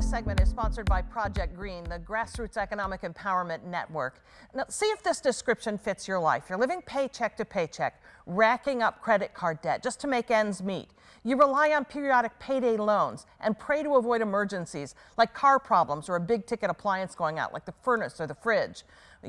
segment is sponsored by Project Green, the Grassroots Economic Empowerment Network. Now, see if this description fits your life. You're living paycheck to paycheck, racking up credit card debt just to make ends meet. You rely on periodic payday loans and pray to avoid emergencies like car problems or a big ticket appliance going out like the furnace or the fridge.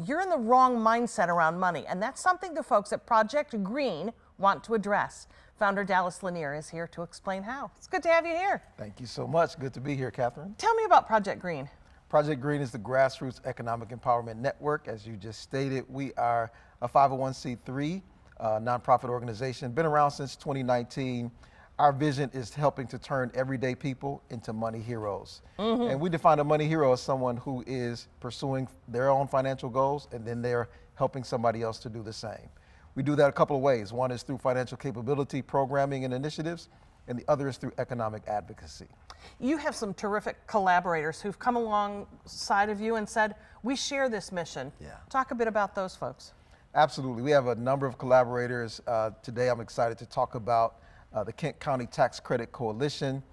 You're in the wrong mindset around money, and that's something the folks at Project Green want to address. Founder Dallas Lanier is here to explain how. It's good to have you here. Thank you so much. Good to be here, Catherine. Tell me about Project Green. Project Green is the Grassroots Economic Empowerment Network. As you just stated, we are a 501c3 nonprofit organization, been around since 2019. Our vision is helping to turn everyday people into money heroes. And we define a money hero as someone who is pursuing their own financial goals and then they're helping somebody else to do the same. We do that a couple of ways. One is through financial capability programming and initiatives, and the other is through economic advocacy. You have some terrific collaborators who've come alongside of you and said, we share this mission. Yeah. Talk a bit about those folks. Absolutely. We have a number of collaborators. Today I'm excited to talk about the Kent County Tax Credit Coalition,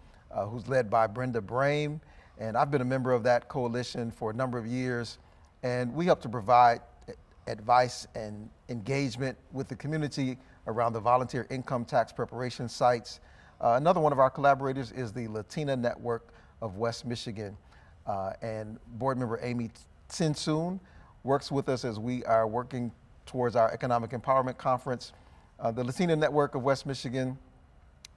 who's led by Brenda Brame. And I've been a member of that coalition for a number of years. And we help to provide advice and engagement with the community around the volunteer income tax preparation sites. Another one of our collaborators is the Latina Network of West Michigan. And board member Amy Tsinsoon works with us as we are working towards our Economic Empowerment Conference. The Latina Network of West Michigan,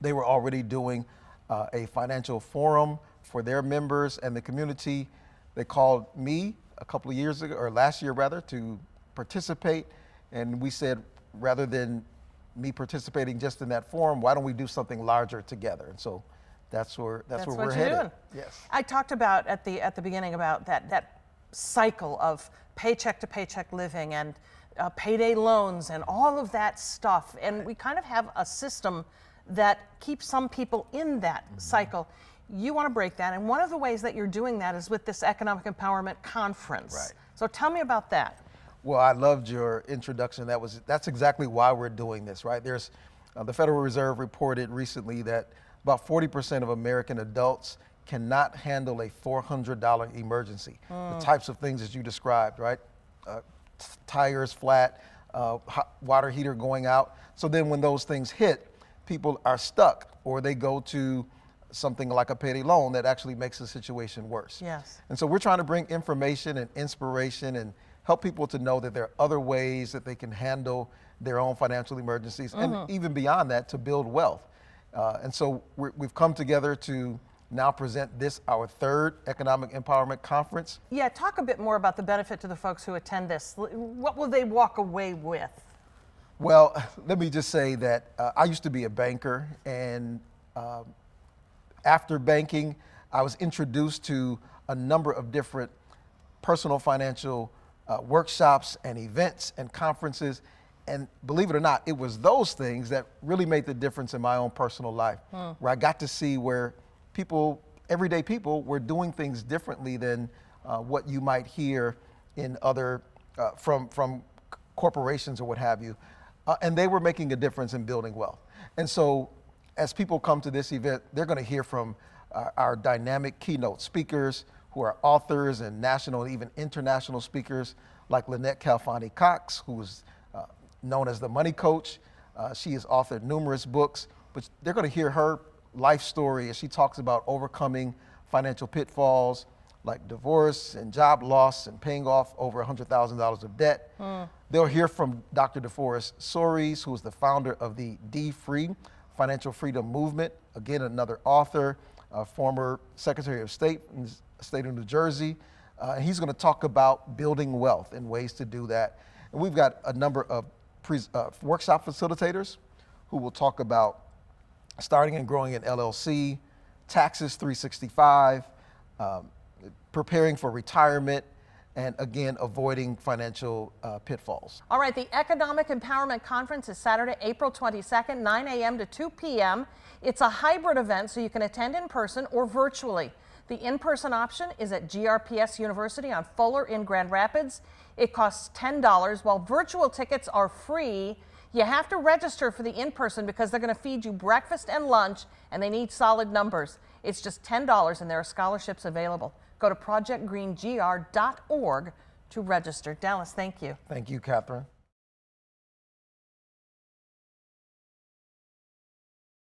they were already doing a financial forum for their members and the community. They called me a couple of years ago, or last year rather, to participate, and we said, rather than me participating just in that forum, why don't we do something larger together? And so that's where we're headed. Doing. Yes. I talked about at the beginning about that cycle of paycheck to paycheck living and payday loans and all of that stuff, and we kind of have a system that keeps some people in that cycle. You want to break that, and one of the ways that you're doing that is with this Economic Empowerment Conference. Right. So tell me about that. Well, I loved your introduction. That's exactly why we're doing this, right? There's the Federal Reserve reported recently that about 40% of American adults cannot handle a $400 emergency. The types of things that you described, right? Tires flat, hot water heater going out. So then when those things hit, people are stuck, or they go to something like a payday loan that actually makes the situation worse. Yes. And so we're trying to bring information and inspiration and help people to know that there are other ways that they can handle their own financial emergencies, and even beyond that, to build wealth. And so we've come together to now present this, our third Economic Empowerment Conference. Yeah, talk a bit more about the benefit to the folks who attend this. What will they walk away with? Well, let me just say that I used to be a banker, and after banking, I was introduced to a number of different personal financial workshops and events and conferences. And believe it or not, it was those things that really made the difference in my own personal life, where I got to see where people, everyday people, were doing things differently than what you might hear in other, from corporations or what have you. And they were making a difference in building wealth. And so as people come to this event, they're going to hear from our dynamic keynote speakers who are authors and national and even international speakers like Lynette Calfani-Cox, who is known as the Money Coach. She has authored numerous books, but they're going to hear her life story as she talks about overcoming financial pitfalls like divorce and job loss and paying off over $100,000 of debt. They'll hear from Dr. DeForest Soaries, who is the founder of the D-Free Financial Freedom Movement, again, another author, former Secretary of State in the state of New Jersey. And he's going to talk about building wealth and ways to do that. And we've got a number of workshop facilitators who will talk about starting and growing an LLC, taxes 365, preparing for retirement, and again, avoiding financial pitfalls. All right, the Economic Empowerment Conference is Saturday, April 22nd, 9 a.m. to 2 p.m. It's a hybrid event, so you can attend in person or virtually. The in-person option is at GRPS University on Fuller in Grand Rapids. It costs $10, while virtual tickets are free. You have to register for the in-person because they're going to feed you breakfast and lunch, and they need solid numbers. It's just $10, and there are scholarships available. Go to projectgreengr.org to register. Dallas, thank you. Thank you, Catherine.